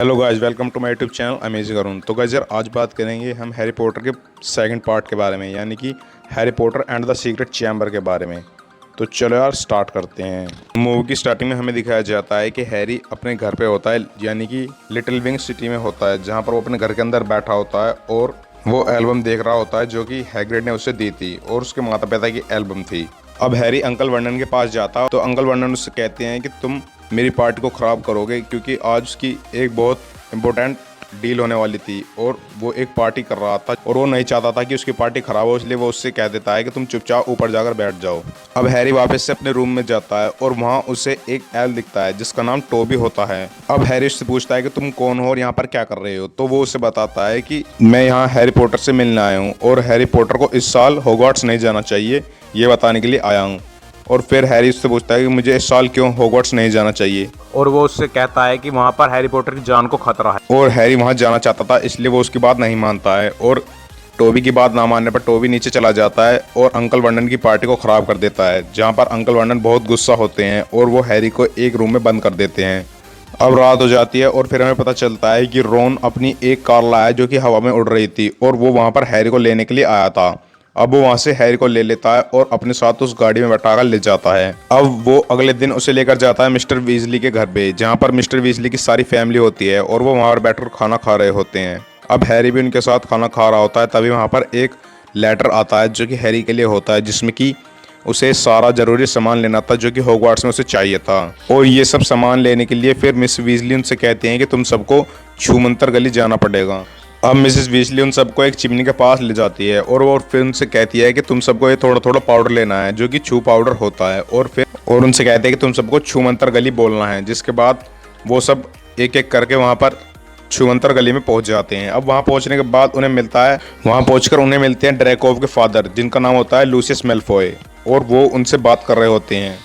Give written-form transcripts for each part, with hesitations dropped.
Hello guys, welcome to my YouTube channel amazing Arun. तो guys यार, आज बात करेंगे हम हैरी पॉटर के सेकंड पार्ट के बारे में, यानी कि Harry Potter and the secret chamber के बारे में। तो चलो यार स्टार्ट करते हैं। मूवी की स्टार्टिंग में हमें दिखाया जाता है कि हैरी अपने घर पे होता है, यानी कि लिटिल विंग सिटी में होता है, जहाँ पर वो अपने घर के अंदर बैठा होता है और वो एल्बम देख रहा होता है जो कि हैग्रिड ने उसे दी थी और उसके माता पिता की एल्बम थी। अब हैरी अंकल वर्नन के पास जाता है तो अंकल वर्नन उससे कहते हैं कि तुम मेरी पार्टी को ख़राब करोगे, क्योंकि आज उसकी एक बहुत इम्पोर्टेंट डील होने वाली थी और वो एक पार्टी कर रहा था और वो नहीं चाहता था कि उसकी पार्टी ख़राब हो, इसलिए वो उससे कह देता है कि तुम चुपचाप ऊपर जाकर बैठ जाओ। अब हैरी वापस से अपने रूम में जाता है और वहाँ उसे एक एल दिखता है जिसका नाम टोबी होता है। अब हैरी उससे पूछता है कि तुम कौन हो और यहाँ पर क्या कर रहे हो, तो वो उसे बताता है कि मैं यहाँ हैरी पॉटर से मिलने आया हूँ और हैरी पॉटर को इस साल हॉगवर्ट्स नहीं जाना चाहिए, ये बताने के लिए आया हूँ। और फिर हैरी उससे पूछता है कि मुझे इस साल क्यों हॉगवर्ट्स नहीं जाना चाहिए, और वो उससे कहता है कि वहाँ पर हैरी पॉटर की जान को खतरा है। और हैरी वहाँ जाना चाहता था, इसलिए वो उसकी बात नहीं मानता है और टोबी की बात ना मानने पर टोबी नीचे चला जाता है और अंकल वर्नन की पार्टी को ख़राब कर देता है, जहाँ पर अंकल वर्नन बहुत गुस्सा होते हैं और वो हैरी को एक रूम में बंद कर देते हैं। अब रात हो जाती है और फिर हमें पता चलता है कि रोन अपनी एक कार लाया जो कि हवा में उड़ रही थी और वो वहाँ पर हैरी को लेने के लिए आया था। अब वो वहाँ से हैरी को ले लेता है और अपने साथ उस गाड़ी में बैठाकर ले जाता है। अब वो अगले दिन उसे लेकर जाता है मिस्टर वीजली के घर पे, जहाँ पर मिस्टर वीजली की सारी फैमिली होती है और वो वहाँ पर बैठकर खाना खा रहे होते हैं। अब हैरी भी उनके साथ खाना खा रहा होता है, तभी वहाँ पर एक लेटर आता है जो कि हैरी के लिए होता है, जिसमें कि उसे सारा ज़रूरी सामान लेना था जो कि हॉगवर्ट्स में उसे चाहिए था। और ये सब सामान लेने के लिए फिर मिस वीजली उनसे कहते हैं कि तुम सबको छूमंतर गली जाना पड़ेगा। अब मिसेस वीजली उन सबको एक चिमनी के पास ले जाती है और वो फिर उनसे कहती है कि तुम सबको ये थोड़ा थोड़ा पाउडर लेना है जो कि छू पाउडर होता है, और उनसे कहते हैं कि तुम सबको छूमंतर गली बोलना है। जिसके बाद वो सब एक एक करके वहाँ पर छूमंतर गली में पहुंच जाते हैं। अब वहाँ पहुंचने के बाद उन्हें मिलते हैं ड्रैको के फादर, जिनका नाम होता है लूसियस मैल्फॉय, और वो उनसे बात कर रहे होते हैं।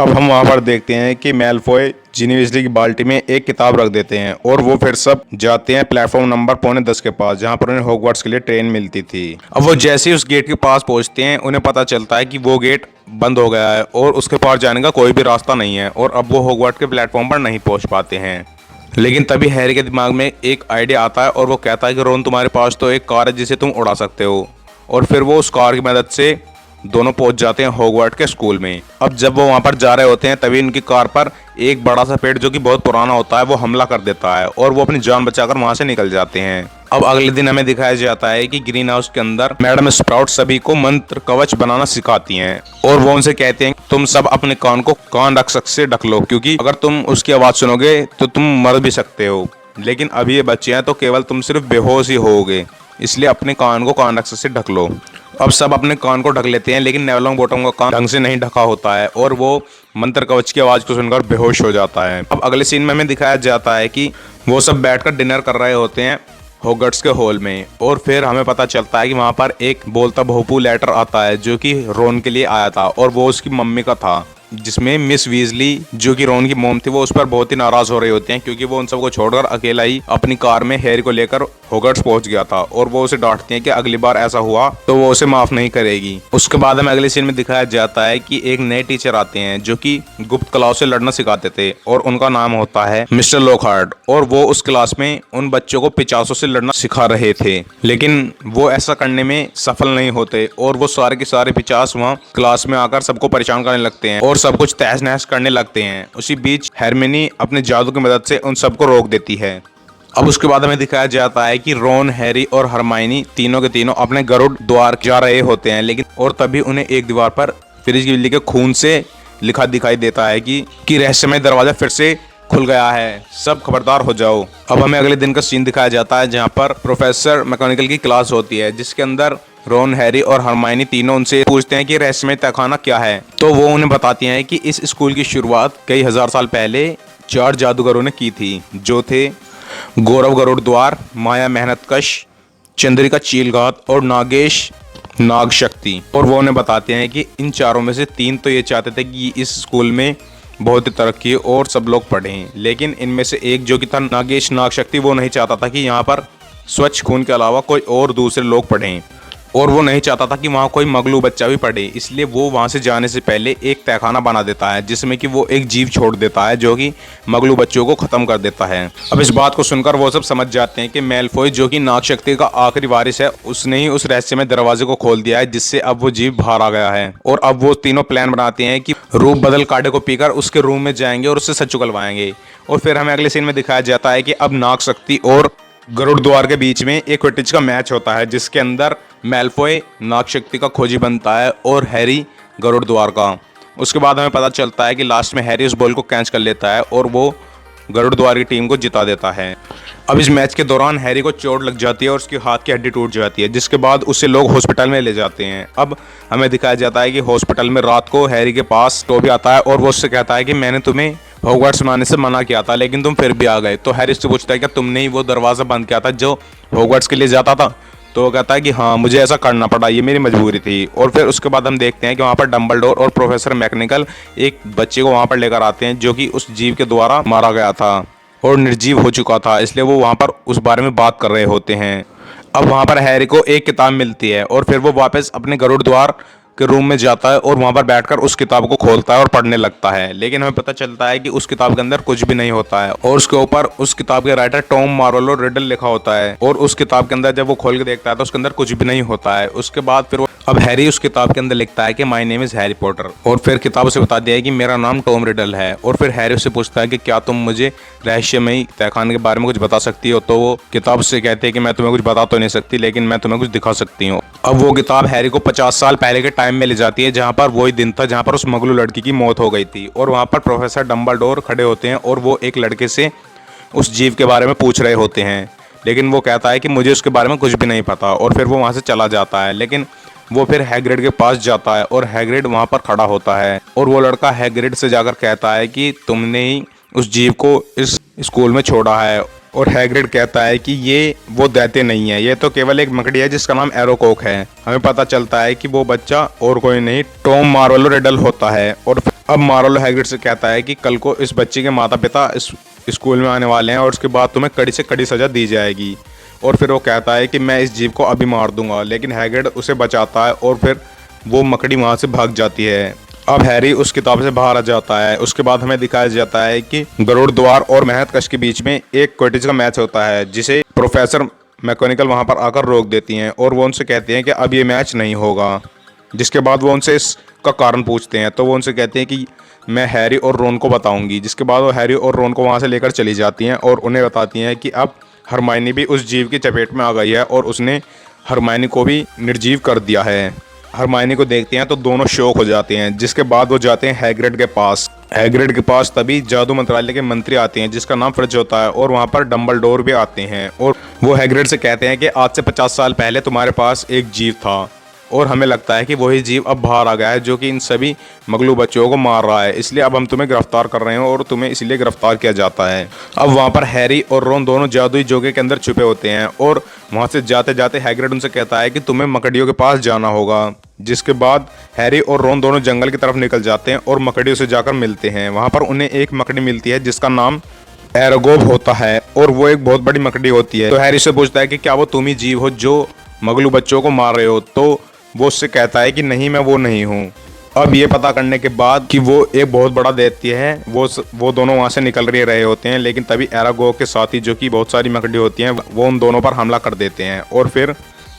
अब हम वहाँ पर देखते हैं कि मैल्फॉय जिनी वीजली की बाल्टी में एक किताब रख देते हैं और वो फिर सब जाते हैं प्लेटफॉर्म नंबर 9:45 के पास, जहाँ पर उन्हें हॉगवर्ट्स के लिए ट्रेन मिलती थी। अब वो जैसे ही उस गेट के पास पहुँचते हैं उन्हें पता चलता है कि वो गेट बंद हो गया है और उसके पार जाने का कोई भी रास्ता नहीं है और अब वो हॉगवर्ट्स के प्लेटफॉर्म पर नहीं पहुँच पाते हैं। लेकिन तभी हैरी के दिमाग में एक आइडिया आता है और वो कहता है कि रोन, तुम्हारे पास तो एक कार है जिसे तुम उड़ा सकते हो। और फिर वो उस कार की मदद से दोनों पहुंच जाते हैं हॉगवर्ट्स के स्कूल में। अब जब वो वहां पर जा रहे होते हैं तभी उनकी कार पर एक बड़ा सा पेड़ जो कि बहुत पुराना होता है वो हमला कर देता है और वो अपनी जान बचाकर वहां से निकल जाते हैं। अब अगले दिन हमें दिखाया जाता है कि ग्रीन हाउस के अंदर मैडम स्प्राउट सभी को मंत्र कवच बनाना सिखाती हैं और वो उनसे कहते हैं तुम सब अपने कान रख सक से ढक लो, क्योंकि अगर तुम उसकी आवाज सुनोगे तो तुम मर भी सकते हो। लेकिन अभी ये बच्चे हैं तो केवल तुम सिर्फ बेहोश ही होगे, इसलिए अपने कान को कान रख से ढक लो। अब सब अपने कान को ढक लेते हैं, लेकिन नेविल लॉन्गबॉटम का कान ढंग से नहीं ढका होता है और वो मंत्र कवच की आवाज़ को सुनकर बेहोश हो जाता है। अब अगले सीन में हमें दिखाया जाता है कि वो सब बैठकर डिनर कर रहे होते हैं हॉगवर्ट्स के हॉल में और फिर हमें पता चलता है कि वहाँ पर एक बोलता भोपू लेटर आता है जो कि रोन के लिए आया था और वो उसकी मम्मी का था, जिसमें मिस वीजली जो कि रोन की मॉम थी वो उस पर बहुत ही नाराज हो रहे होते हैं, क्योंकि वो उन सबको छोड़कर अकेला ही अपनी कार में हैरी को लेकर हॉगवर्ट्स पहुंच गया था और वो उसे डांटती हैं कि अगली बार ऐसा हुआ तो वो उसे माफ नहीं करेगी। उसके बाद हमें अगले सीन में दिखाया जाता है कि एक नए टीचर आते हैं जो कि गुप्त कलाओं से लड़ना सिखाते थे और उनका नाम होता है मिस्टर लॉकहार्ट, और वो उस क्लास में उन बच्चों को पिचासों से लड़ना सिखा रहे थे, लेकिन वो ऐसा करने में सफल नहीं होते और वो सारे के सारे पिचास वहाँ क्लास में आकर सबको परेशान करने लगते हैं और सब कुछ तहस नहस करने लगते हैं। उसी बीच हरमिनी अपने जादू की मदद से उन सबको रोक देती है। अब उसके बाद हमें दिखाया जाता है कि रोन, हैरी और हरमाइनी तीनों के तीनों अपने गरुड़ द्वार जा रहे होते हैं, लेकिन और तभी उन्हें एक दीवार पर फ्रिज की बिल्ली के खून से लिखा दिखाई देता है कि रहस्यमय दरवाजा फिर से खुल गया है, सब खबरदार हो जाओ। अब हमें अगले दिन का सीन दिखाया जाता है जहाँ पर प्रोफेसर मैकेनिकल की क्लास होती है, जिसके अंदर रोन, हैरी और हरमाइनी तीनों उनसे पूछते हैं कि रहस्यमय तहखाना क्या है। तो वो उन्हें बताती हैं कि इस स्कूल की शुरुआत कई हजार साल पहले 4 जादूगरों ने की थी, जो थे गौरव गरुड़ द्वार, माया मेहनतकश, चंद्रिका चीलघात और नागेश नाग शक्ति। और वो उन्हें बताते हैं कि इन चारों में से 3 तो ये चाहते थे कि इस स्कूल में बहुत ही तरक्की और सब लोग पढ़ें, लेकिन इनमें से एक जो कि था नागेश नाग शक्ति, वो नहीं चाहता था कि यहाँ पर स्वच्छ खून के अलावा कोई और दूसरे लोग पढ़ें। और वो नहीं चाहता था कि वहाँ कोई मगलू बच्चा भी पढ़े, इसलिए वो वहाँ से जाने से पहले एक तहखाना बना देता है जिसमें कि वो एक जीव छोड़ देता है जो कि मगलू बच्चों को ख़त्म कर देता है। अब इस बात को सुनकर वो सब समझ जाते हैं कि मेलफॉय जो कि नाग शक्ति का आखिरी वारिस है, उसने ही उस रहस्यमय दरवाजे को खोल दिया है जिससे अब वो जीव बाहर आ गया है। और अब वो तीनों प्लान बनाते हैं कि रूप बदल काढ़े को पीकर उसके रूम में जाएंगे और उससे सच चुकलवाएंगे। और फिर हमें अगले सीन में दिखाया जाता है कि अब नाग शक्ति और गरुड़ द्वार के बीच में एक क्विडिच का मैच होता है जिसके अंदर मेलफॉय नाग शक्ति का खोजी बनता है और हैरी गरुड़ द्वार का। उसके बाद हमें पता चलता है कि लास्ट में हैरी उस बॉल को कैच कर लेता है और वो गरुड़ द्वार की टीम को जिता देता है। अब इस मैच के दौरान हैरी को चोट लग जाती है और उसकी हाथ की हड्डी टूट जाती है, जिसके बाद उसे लोग हॉस्पिटल में ले जाते हैं। अब हमें दिखाया जाता है कि हॉस्पिटल में रात को हैरी के पास टोबी आता है और वो उससे कहता है कि मैंने तुम्हें हॉगवर्ट्स में आने से मना किया था लेकिन तुम फिर भी आ गए। तो हैरी उससे पूछता है कि तुमने ही वो दरवाज़ा बंद किया था जो हॉगवर्ट्स के लिए जाता था। तो वो कहता है कि हाँ, मुझे ऐसा करना पड़ा, ये मेरी मजबूरी थी। और फिर उसके बाद हम देखते हैं कि वहाँ पर डंबलडोर और प्रोफेसर मैकेनिकल एक बच्चे को वहाँ पर लेकर आते हैं जो कि उस जीव के द्वारा मारा गया था और निर्जीव हो चुका था, इसलिए वो वहाँ पर उस बारे में बात कर रहे होते हैं। अब वहाँ पर हैरी को एक किताब मिलती है और फिर वो वापस अपने गरुड़ द्वार के रूम में जाता है और वहाँ पर बैठकर उस किताब को खोलता है और पढ़ने लगता है। लेकिन हमें पता चलता है कि उस किताब के अंदर कुछ भी नहीं होता है और उसके ऊपर उस किताब के राइटर टॉम मार्वोलो रिडल लिखा होता है। और उस किताब के अंदर जब वो खोल के देखता है तो उसके अंदर कुछ भी नहीं होता है। उसके बाद फिर अब हैरी उस किताब के अंदर लिखता है कि my name is Harry Potter और फिर किताब उसे बता दिया है कि मेरा नाम टॉम रिडल है। और फिर हैरी उससे पूछता है कि क्या तुम मुझे रहस्यमयी तहखाने के बारे में कुछ बता सकती हो। तो वो किताब उससे कहते हैं कि मैं तुम्हें कुछ बता तो नहीं सकती लेकिन मैं तुम्हें कुछ दिखा सकती हूँ। अब वो किताब हैरी को 50 साल पहले के टाइम में ले जाती है जहाँ पर वही दिन था जहाँ पर उस मगलू लड़की की मौत हो गई थी। और वहाँ पर प्रोफेसर डंबलडोर खड़े होते हैं और वो एक लड़के से उस जीव के बारे में पूछ रहे होते हैं, लेकिन वो कहता है कि मुझे उसके बारे में कुछ भी नहीं पता। और फिर वो वहाँ से चला जाता है। लेकिन वो फिर हैग्रिड के पास जाता है और हैग्रिड वहाँ पर खड़ा होता है और वो लड़का हैग्रिड से जाकर कहता है कि तुमने ही उस जीव को इस स्कूल में छोड़ा है। और हैग्रिड कहता है कि ये वो दैत्य नहीं है, ये तो केवल एक मकड़ी है जिसका नाम एरोकॉक है। हमें पता चलता है कि वो बच्चा और कोई नहीं टॉम मार्वोलो रिडल होता है। और अब मार्वोलो हैग्रिड से कहता है कि कल को इस बच्चे के माता पिता इस स्कूल में आने वाले हैं और उसके बाद तुम्हें कड़ी से कड़ी सजा दी जाएगी। और फिर वो कहता है कि मैं इस जीव को अभी मार दूंगा, लेकिन हैग्रिड उसे बचाता है और फिर वो मकड़ी वहाँ से भाग जाती है। अब हैरी उस किताब से बाहर आ जाता है। उसके बाद हमें दिखाया जाता है कि गरुड़ द्वार और महतकश के बीच में एक क्विडिच का मैच होता है जिसे प्रोफेसर मैकेनिकल वहाँ पर आकर रोक देती हैं और वो उनसे कहते हैं कि अब ये मैच नहीं होगा। जिसके बाद वो उनसे इसका कारण पूछते हैं तो वो उनसे कहते हैं कि मैं हैरी और रोन को बताऊंगी। जिसके बाद वो हैरी और रोन को वहाँ से लेकर चली जाती हैं और उन्हें बताती हैं कि अब हरमाइनी भी उस जीव की चपेट में आ गई है और उसने हरमाइनी को भी निर्जीव कर दिया है। हरमाइनी को देखते हैं तो दोनों शॉक हो जाते हैं। जिसके बाद वो जाते हैं हैग्रिड के पास। हैग्रिड के पास तभी जादू मंत्रालय के मंत्री आते हैं जिसका नाम फ्रिज होता है और वहाँ पर डंबलडोर भी आते हैं और वो हैग्रिड से कहते हैं कि आज से 50 साल पहले तुम्हारे पास एक जीव था और हमें लगता है कि वही जीव अब बाहर आ गया है जो कि इन सभी मगलू बच्चों को मार रहा है, इसलिए अब हम तुम्हें गिरफ्तार कर रहे हैं और तुम्हें इसलिए गिरफ्तार किया जाता है। अब वहाँ पर हैरी और रोन दोनों जादुई जोगे के अंदर छुपे होते हैं और वहाँ से जाते जाते हैग्रिड उनसे कहता है कि तुम्हें मकड़ियों के पास जाना होगा। जिसके बाद हैरी और रोन दोनों जंगल की तरफ निकल जाते हैं और मकड़ियों से जाकर मिलते हैं। वहाँ पर उन्हें एक मकड़ी मिलती है जिसका नाम एरोगोब होता है और वो एक बहुत बड़ी मकड़ी होती है। तो हैरी से पूछता है कि क्या वो तुम ही जीव हो जो मगलू बच्चों को मार रहे हो। तो वो उससे कहता है कि नहीं, मैं वो नहीं हूँ। अब ये पता करने के बाद कि वो एक बहुत बड़ा दैत्य है, वो दोनों वहाँ से निकल रहे होते हैं। लेकिन तभी एरागोग के साथी जो कि बहुत सारी मकड़ी होती हैं वो उन दोनों पर हमला कर देते हैं और फिर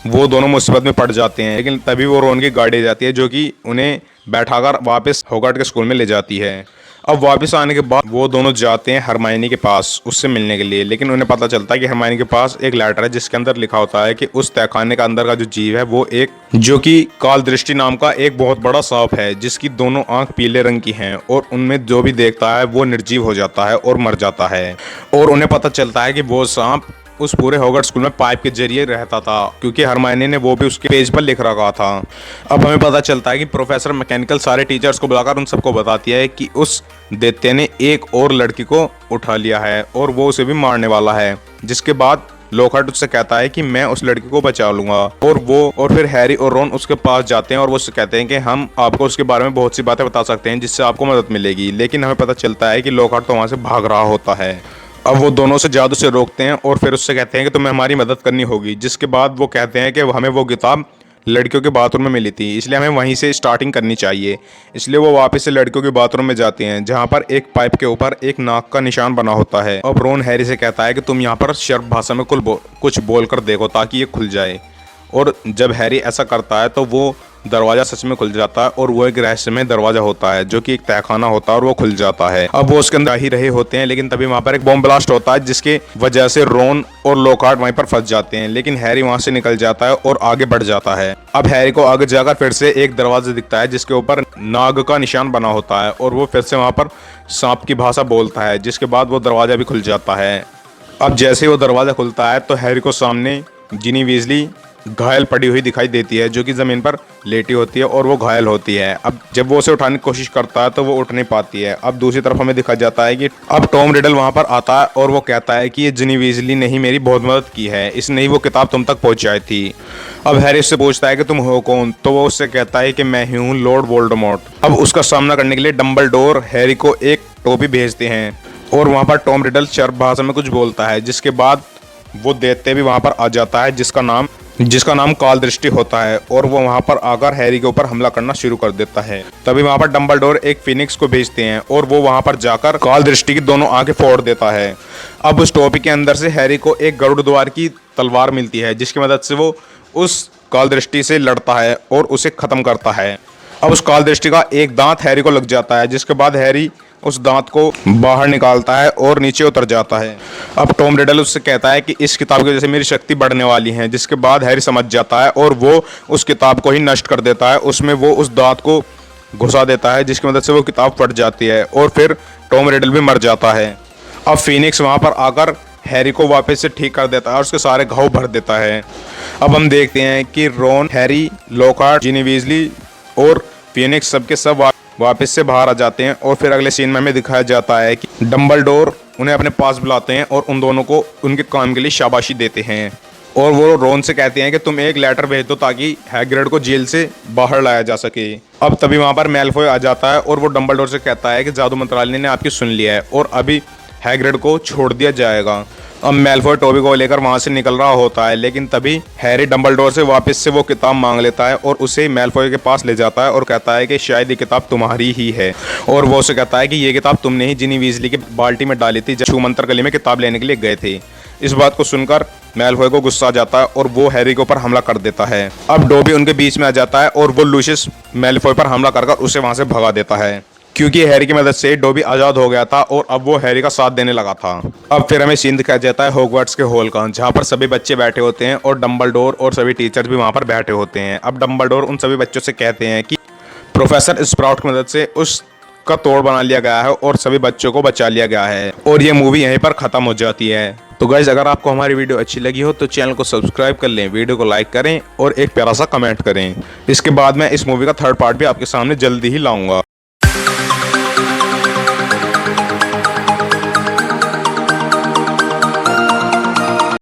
वो दोनों मुसीबत में पड़ जाते हैं। लेकिन तभी वो रोन की गाड़ी जाती है जो कि उन्हें बैठाकर वापस हॉगवर्ट्स के स्कूल में ले जाती है। अब वापस आने के बाद वो दोनों जाते हैं हरमाइनी के पास उससे मिलने के लिए। लेकिन उन्हें पता चलता है कि हरमाइनी के पास एक लेटर है जिसके अंदर लिखा होता है कि उस तहखाने का अंदर का जो जीव है वो एक जो कि काल दृष्टि नाम का एक बहुत बड़ा सांप है जिसकी दोनों आंख पीले रंग की हैं और उनमें जो भी देखता है वो निर्जीव हो जाता है और मर जाता है। और उन्हें पता चलता है कि वो सांप उस पूरे हॉगवर्ट्स स्कूल में पाइप के जरिए रहता था क्योंकि हरमाइनी ने वो भी उसके पेज पर लिख रखा था। अब हमें पता चलता है कि प्रोफेसर मैकेनिकल सारे टीचर्स को बुलाकर उन सबको बताती है कि उस दैत्य ने एक और लड़की को उठा लिया है और वो उसे भी मारने वाला है। जिसके बाद लॉकहार्ट उससे कहता है कि मैं उस लड़की को बचा लूंगा और फिर हैरी और रोन उसके पास जाते हैं और वो उससे कहते हैं कि हम आपको उसके बारे में बहुत सी बातें बता सकते हैं जिससे आपको मदद मिलेगी। लेकिन हमें पता चलता है कि लॉकहार्ट तो वहाँ से भाग रहा होता है। अब वो दोनों से जादू से रोकते हैं और फिर उससे कहते हैं कि तुम्हें हमारी मदद करनी होगी। जिसके बाद वो कहते हैं कि हमें वो किताब लड़कियों के बाथरूम में मिली थी, इसलिए हमें वहीं से स्टार्टिंग करनी चाहिए। इसलिए वो वापस से लड़कियों के बाथरूम में जाते हैं, जहाँ पर एक पाइप के ऊपर एक नाक का निशान बना होता है। अब रोन हैरी से कहता है कि तुम यहाँ पर शर्प भाषा में कुछ बोल कर देखो ताकि ये खुल जाए। और जब हैरी ऐसा करता है तो वो दरवाज़ा सच में खुल जाता है और वो एक रहस्यमय दरवाज़ा होता है जो कि एक तहखाना होता है और वो खुल जाता है। अब वो उसके अंदर ही रहे होते हैं, लेकिन तभी वहाँ पर एक बॉम्ब ब्लास्ट होता है जिसके वजह से रोन और लॉकहार्ट वहीं पर फंस जाते हैं। लेकिन हैरी वहाँ से निकल जाता है और आगे बढ़ जाता है। अब हैरी को आगे जाकर फिर से एक दरवाजा दिखता है जिसके ऊपर नाग का निशान बना होता है और वो फिर से वहाँ पर सांप की भाषा बोलता है, जिसके बाद वो दरवाज़ा भी खुल जाता है। अब जैसे ही वो दरवाज़ा खुलता है तो हैरी को सामने जिनी वीजली घायल पड़ी हुई दिखाई देती है, जो कि ज़मीन पर लेटी होती है और वो घायल होती है। अब जब वो उसे उठाने की कोशिश करता है तो वो उठ नहीं पाती है। अब दूसरी तरफ हमें दिखा जाता है कि अब टॉम रिडल वहाँ पर आता है और वो कहता है कि ये जिनी वीजली ने ही मेरी बहुत मदद की है, इसने ही वो किताब तुम तक पहुँचाई थी। अब हैरी उससे पूछता है कि तुम हो कौन, तो वो उससे कहता है कि मैं ही हूँ लॉर्ड वोल्डेमॉर्ट। अब उसका सामना करने के लिए डंबलडोर हैरी को एक टोपी भेजते हैं और वहाँ पर टॉम रिडल शर्प भाषा में कुछ बोलता है, जिसके बाद वो दैत्य भी वहाँ पर आ जाता है जिसका नाम काल दृष्टि होता है और वो वहाँ पर आकर हैरी के ऊपर हमला करना शुरू कर देता है। तभी वहाँ पर डंबलडोर एक फिनिक्स को भेजते हैं और वो वहाँ पर जाकर काल दृष्टि की दोनों आंखें फोड़ देता है। अब उस टोपी के अंदर से हैरी को एक गरुड़ द्वार की तलवार मिलती है, जिसकी मदद से वो उस काल दृष्टि से लड़ता है और उसे खत्म करता है। अब उस काल दृष्टि का एक दांत हैरी को लग जाता है, जिसके बाद हैरी उस दांत को बाहर निकालता है और नीचे उतर जाता है। अब टॉम रिडल उससे कहता है कि इस किताब की वजह से मेरी शक्ति बढ़ने वाली है, जिसके बाद हैरी समझ जाता है और वो उस किताब को ही नष्ट कर देता है। उसमें वो उस दांत को घुसा देता है, जिसकी मदद से वो किताब फट जाती है और फिर टॉम रिडल भी मर जाता है। अब फिनिक्स वहाँ पर आकर हैरी को वापस से ठीक कर देता है और उसके सारे घाव भर देता है। अब हम देखते हैं कि रोन, हैरी, लॉकहार्ट, जिनी वीजली और फिनिक्स सबके सब वापस से बाहर आ जाते हैं और फिर अगले सीन में हमें दिखाया जाता है कि डंबलडोर उन्हें अपने पास बुलाते हैं और उन दोनों को उनके काम के लिए शाबाशी देते हैं और वो रोन से कहते हैं कि तुम एक लेटर भेज दो ताकि हैग्रिड को जेल से बाहर लाया जा सके। अब तभी वहाँ पर मैलफॉय आ जाता है और वो डंबलडोर से कहता है कि जादू मंत्रालय ने आपकी सुन लिया है और अभी हैग्रिड को छोड़ दिया जाएगा। अब मैलफॉय टोबी को लेकर वहाँ से निकल रहा होता है, लेकिन तभी हैरी डंबलडोर से वापस से वो किताब मांग लेता है और उसे मैलफॉय के पास ले जाता है और कहता है कि शायद ये किताब तुम्हारी ही है। और वो उसे कहता है कि ये किताब तुमने ही जिनी वीजली की बाल्टी में डाली थी जब छूमंतर गली में किताब लेने के लिए गए थे। इस बात को सुनकर मैलफॉय को गुस्सा आ जाता है और वो हैरी के ऊपर हमला कर देता है। अब डोबी उनके बीच में आ जाता है और वो लूशियस मैलफॉय पर हमला कर उसे वहाँ से भगा देता है, क्योंकि हैरी की मदद से डोबी आज़ाद हो गया था और अब वो हैरी का साथ देने लगा था। अब फिर हमें सीन दिखाया जाता है हॉगवर्ट्स के हॉल का, जहाँ पर सभी बच्चे बैठे होते हैं और डंबलडोर और सभी टीचर्स भी वहाँ पर बैठे होते हैं। अब डंबलडोर उन सभी बच्चों से कहते हैं कि प्रोफेसर स्प्राउट की मदद से उसका तोड़ बना लिया गया है और सभी बच्चों को बचा लिया गया है और ये मूवी यहीं पर ख़त्म हो जाती है। तो गाइज, अगर आपको हमारी वीडियो अच्छी लगी हो तो चैनल को सब्सक्राइब कर लें, वीडियो को लाइक करें और एक प्यारा सा कमेंट करें। इसके बाद मैं इस मूवी का थर्ड पार्ट भी आपके सामने जल्दी ही लाऊंगा।